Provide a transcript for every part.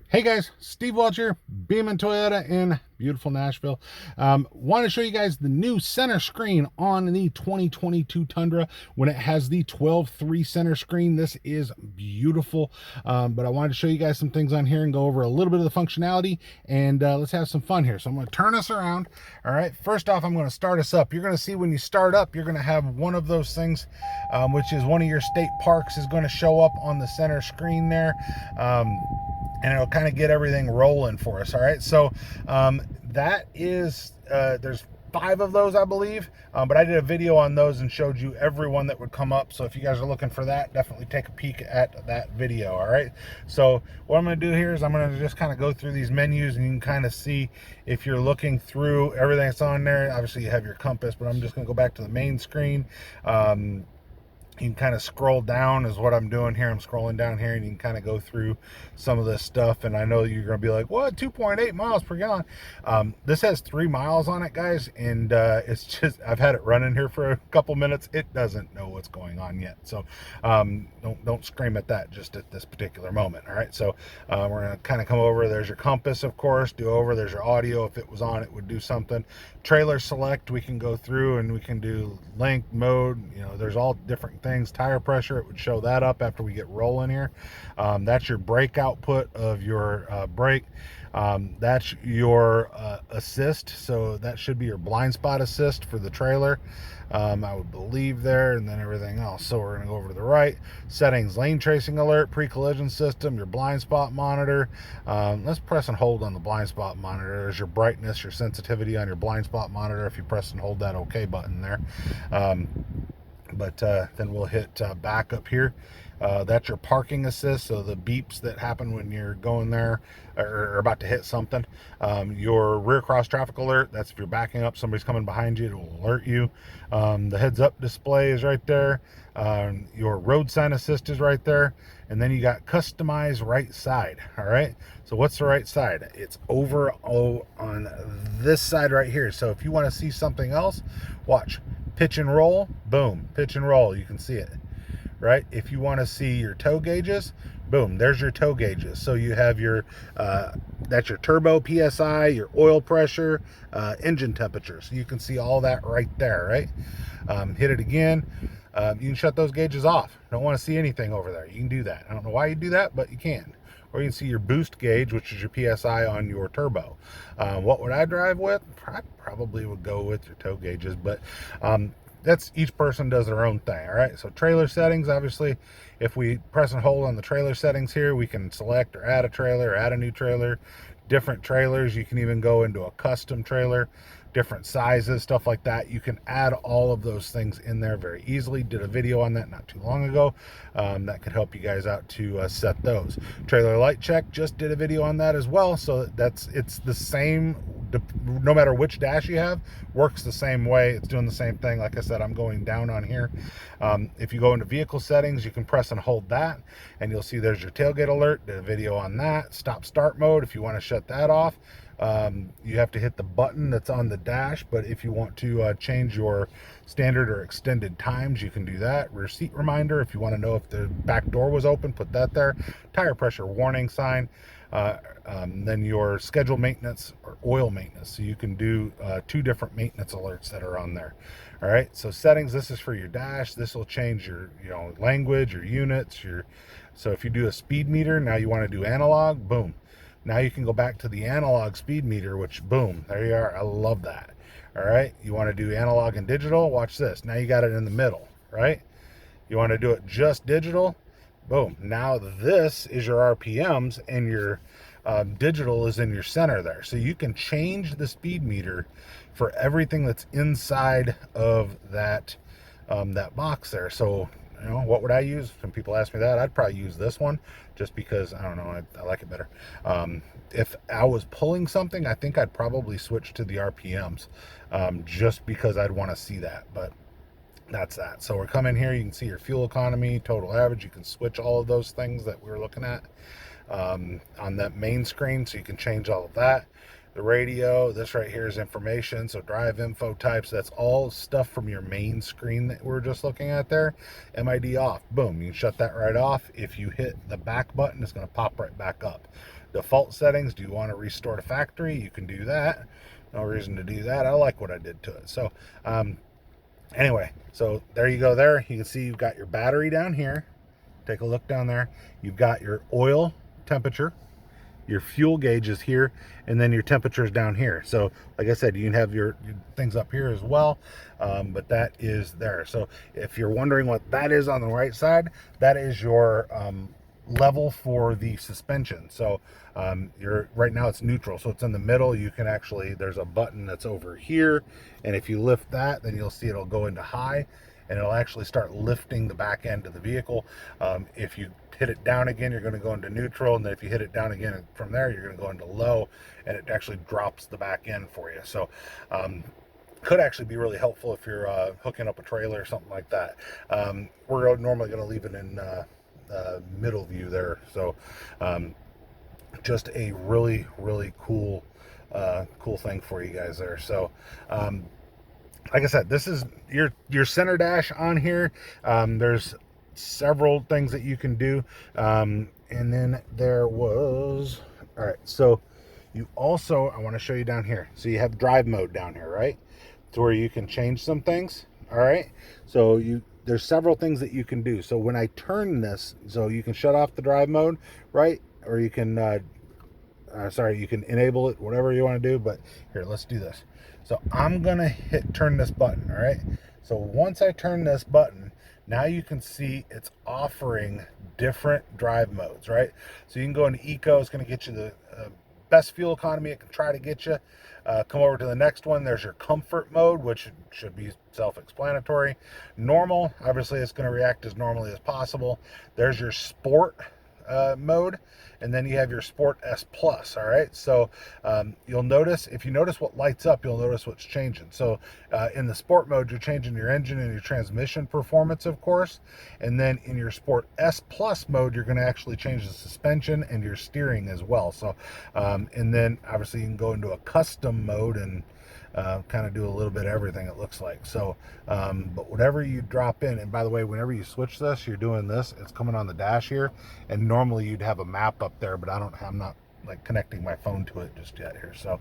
Hey guys, Steve Welch here, Beaman Toyota in beautiful Nashville. Want to show you guys the new center screen on the 2022 Tundra when it has the 12.3 center screen. This is beautiful, but I wanted to show you guys some things on here and go over a little bit of the functionality, and let's have some fun here. So I'm going to turn us around. All right, first off, I'm going to start us up. You're going to see when you start up, you're going to have one of those things, which is one of your state parks is going to show up on the center screen there. And it'll kind of get everything rolling for us. All right, so that is there's 5 of those, I believe, but I did a video on those and showed you every one that would come up. So if you guys are looking for that, definitely take a peek at that video. All right, so what I'm going to do here is I'm going to just kind of go through these menus, and you can kind of see if you're looking through everything that's on there. Obviously you have your compass, but I'm just going to go back to the main screen. You can kind of scroll down is what I'm doing here. I'm scrolling down here, and you can kind of go through some of this stuff. And I know you're going to be like, what, 2.8 miles per gallon? This has 3 miles on it, guys. And it's just, I've had it running here for a couple minutes. It doesn't know what's going on yet. So don't scream at that just at this particular moment. All right. So we're going to kind of come over. There's your compass, of course, do over. There's your audio. If it was on, it would do something. Trailer select, we can go through and we can do length, mode. You know, there's all different things. Tire pressure, it would show that up after we get rolling here. That's your brake output of your brake. That's your assist, so that should be your blind spot assist for the trailer, I would believe there, and then everything else. So we're going to go over to the right. Settings, lane tracing alert, pre-collision system, your blind spot monitor. Let's press and hold on the blind spot monitor. There's your brightness, your sensitivity on your blind spot monitor if you press and hold that OK button there. But then we'll hit back up here. That's your parking assist, so the beeps that happen when you're going there or about to hit something. Your rear cross traffic alert, that's if you're backing up, somebody's coming behind you, it will alert you. The heads up display is right there. Your road sign assist is right there. And then you got customize right side. All right, so what's the right side? It's over on this side right here. So if you want to see something else, watch. Pitch and roll, boom, pitch and roll, you can see it, right? If you want to see your tow gauges, boom, there's your tow gauges. So you have your, that's your turbo PSI, your oil pressure, engine temperature. So you can see all that right there, right? Hit it again. You can shut those gauges off. Don't want to see anything over there. You can do that. I don't know why you do that, but you can. Or you can see your boost gauge, which is your PSI on your turbo. What would I drive with? I probably would go with your tow gauges, but that's each person does their own thing. All right, so trailer settings, obviously, if we press and hold on the trailer settings here, we can select or add a trailer or add a new trailer, different trailers. You can even go into a custom trailer, different sizes, stuff like that. You can add all of those things in there very easily. Did a video on that not too long ago. That could help you guys out to set those. Trailer light check, just did a video on that as well. So it's the same, no matter which dash you have, works the same way. It's doing the same thing. Like I said, I'm going down on here. If you go into vehicle settings, you can press and hold that, and you'll see there's your tailgate alert. Did a video on that. Stop start mode, if you want to shut that off, you have to hit the button that's on the dash. But if you want to change your standard or extended times, you can do that. Rear seat reminder, if you want to know if the back door was open, put that there. Tire pressure warning sign. Then your scheduled maintenance or oil maintenance, so you can do 2 different maintenance alerts that are on there. All right, so settings, this is for your dash. This will change your language, your units, so if you do a speed meter, now you want to do analog, boom, now you can go back to the analog speed meter, which, boom, there you are. I love that. All right, you want to do analog and digital, watch this. Now you got it in the middle, right? You want to do it just digital, boom, now this is your RPMs, and your digital is in your center there. So you can change the speed meter for everything that's inside of that that box there. So what would I use? When people ask me that, I'd probably use this one, just because I don't know, I like it better. If I was pulling something, I think I'd probably switch to the RPMs, just because I'd want to see that. But that's that. So we're coming here, you can see your fuel economy, total average. You can switch all of those things that we were looking at on that main screen, so you can change all of that. The radio, this right here is information, so drive info types, that's all stuff from your main screen that we're just looking at there. MID off, boom, you can shut that right off. If you hit the back button, it's going to pop right back up. default settings. Do you want to restore to factory? You can do that. No reason to do that. I like what I did to it. So anyway, so there you go there. You can see you've got your battery down here. Take a look down there. You've got your oil temperature. Your fuel gauge is here, and then your temperature is down here. So like I said, you can have your things up here as well, but that is there. So if you're wondering what that is on the right side, that is your level for the suspension. So you're right now it's neutral, so it's in the middle. You can actually, there's a button that's over here, and if you lift that, then you'll see it'll go into high, and it'll actually start lifting the back end of the vehicle. If you hit it down again, you're going to go into neutral, and then if you hit it down again from there, you're going to go into low, and it actually drops the back end for you. So could actually be really helpful if you're hooking up a trailer or something like that. We're normally going to leave it in middle view there. So just a really cool thing for you guys there. So like I said, this is your center dash on here. There's several things that you can do, and then there was, all right, so you also, I want to show you down here, so you have drive mode down here, right? To where you can change some things. All right, so there's several things that you can do. So when I turn this, so you can shut off the drive mode, right? Or you can you can enable it, whatever you want to do. But here, let's do this. So I'm gonna turn this button. All right, so once I turn this button, now you can see it's offering different drive modes, right? So you can go into eco. It's going to get you the best fuel economy it can try to get you. Come over to the next one. There's your comfort mode, which should be self-explanatory. Normal, obviously it's going to react as normally as possible. There's your sport mode, and then you have your Sport S Plus. All right, so you'll notice, if you notice what lights up, you'll notice what's changing. So in the sport mode, you're changing your engine and your transmission performance, of course, and then in your Sport S Plus mode, you're going to actually change the suspension and your steering as well. So and then obviously you can go into a custom mode and kind of do a little bit of everything, it looks like. So but whatever you drop in, and by the way, whenever you switch this, you're doing this, it's coming on the dash here, and normally you'd have a map up there, but I'm not like connecting my phone to it just yet here. So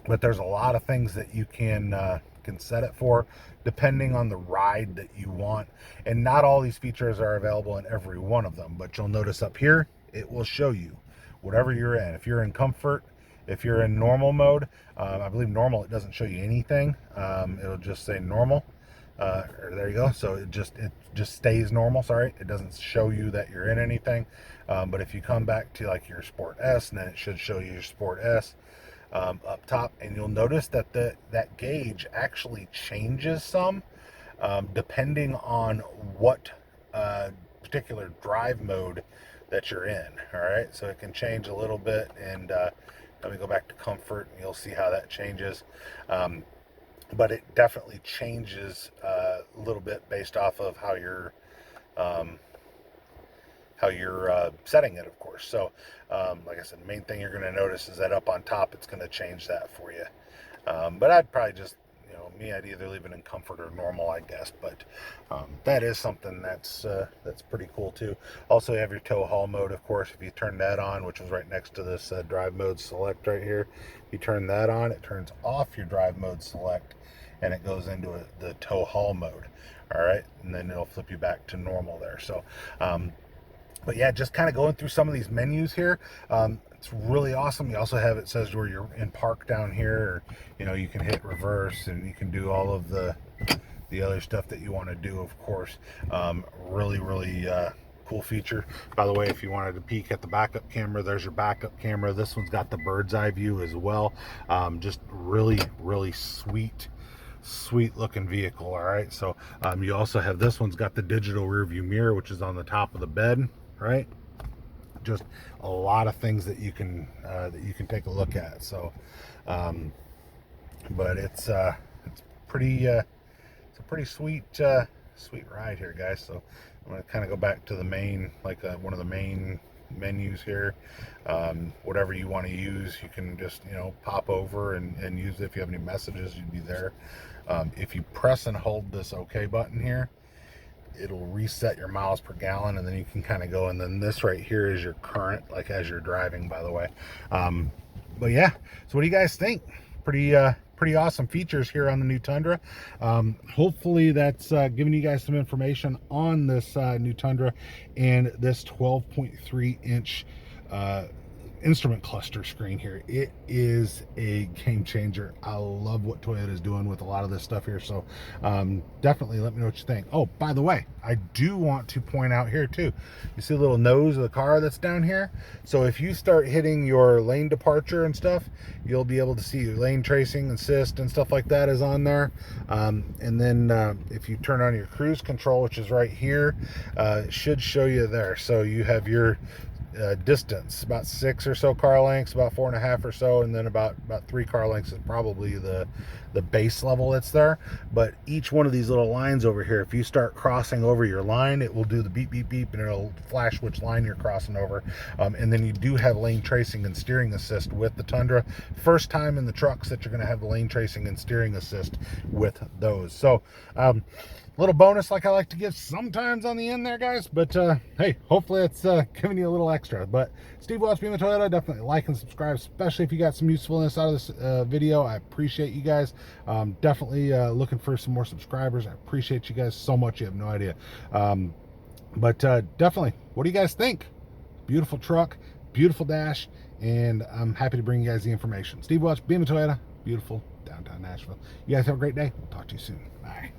but there's a lot of things that you can set it for depending on the ride that you want, and not all these features are available in every one of them, but you'll notice up here it will show you whatever you're in. If you're in comfort, if you're in normal mode, I believe normal, it doesn't show you anything. It'll just say normal. There you go. So it just stays normal. Sorry, it doesn't show you that you're in anything. But if you come back to like your Sport S, and then it should show you your Sport S up top, and you'll notice that that gauge actually changes some depending on what particular drive mode that you're in. All right, so it can change a little bit, and let me go back to comfort, and you'll see how that changes. But it definitely changes a little bit based off of how you're setting it, of course. So like I said, the main thing you're going to notice is that up on top, it's going to change that for you. But I'd probably just, I'd either leave it in comfort or normal, I guess. But that is something that's pretty cool too. Also, you have your tow haul mode, of course. If you turn that on, which is right next to this drive mode select right here, if you turn that on, it turns off your drive mode select, and it goes into the tow haul mode. All right, and then it'll flip you back to normal there. So but yeah, just kind of going through some of these menus here. It's really awesome. You also have, it says where you're in park down here, or, you can hit reverse, and you can do all of the other stuff that you want to do, of course. Really cool feature. By the way, if you wanted to peek at the backup camera, there's your backup camera. This one's got the bird's eye view as well. Just really sweet looking vehicle. All right, so you also have, this one's got the digital rear view mirror, which is on the top of the bed, right? Just a lot of things that you can take a look at. So but it's pretty it's a pretty sweet ride here, guys. So I'm going to kind of go back to the main, like one of the main menus here. Whatever you want to use, you can just pop over and use it. If you have any messages, you'd be there. If you press and hold this OK button here, it'll reset your miles per gallon, and then you can kind of go, and then this right here is your current, like as you're driving, by the way. But yeah, so what do you guys think? Pretty awesome features here on the new Tundra. Hopefully that's giving you guys some information on this new Tundra and this 12.3 inch instrument cluster screen here. It is a game changer. I love what Toyota is doing with a lot of this stuff here. So definitely let me know what you think. Oh, by the way, I do want to point out here too, you see the little nose of the car that's down here? So if you start hitting your lane departure and stuff, you'll be able to see your lane tracing assist and stuff like that is on there. And then if you turn on your cruise control, which is right here, it should show you there. So you have your distance, about 6 or so car lengths, about 4.5 or so, and then about 3 car lengths is probably the base level that's there. But each one of these little lines over here, if you start crossing over your line, it will do the beep beep beep, and it'll flash which line you're crossing over. And then you do have lane tracing and steering assist with the Tundra. First time in the trucks that you're going to have the lane tracing and steering assist with those. So little bonus like I like to give sometimes on the end there, guys. But hey, hopefully it's giving you a little extra. But Steve Watts, Beam Toyota, definitely like and subscribe, especially if you got some usefulness out of this video. I appreciate you guys. Definitely looking for some more subscribers. I appreciate you guys so much. You have no idea. But definitely, what do you guys think? Beautiful truck, beautiful dash, and I'm happy to bring you guys the information. Steve Watts, Beam Toyota, beautiful downtown Nashville. You guys have a great day. We'll talk to you soon. Bye.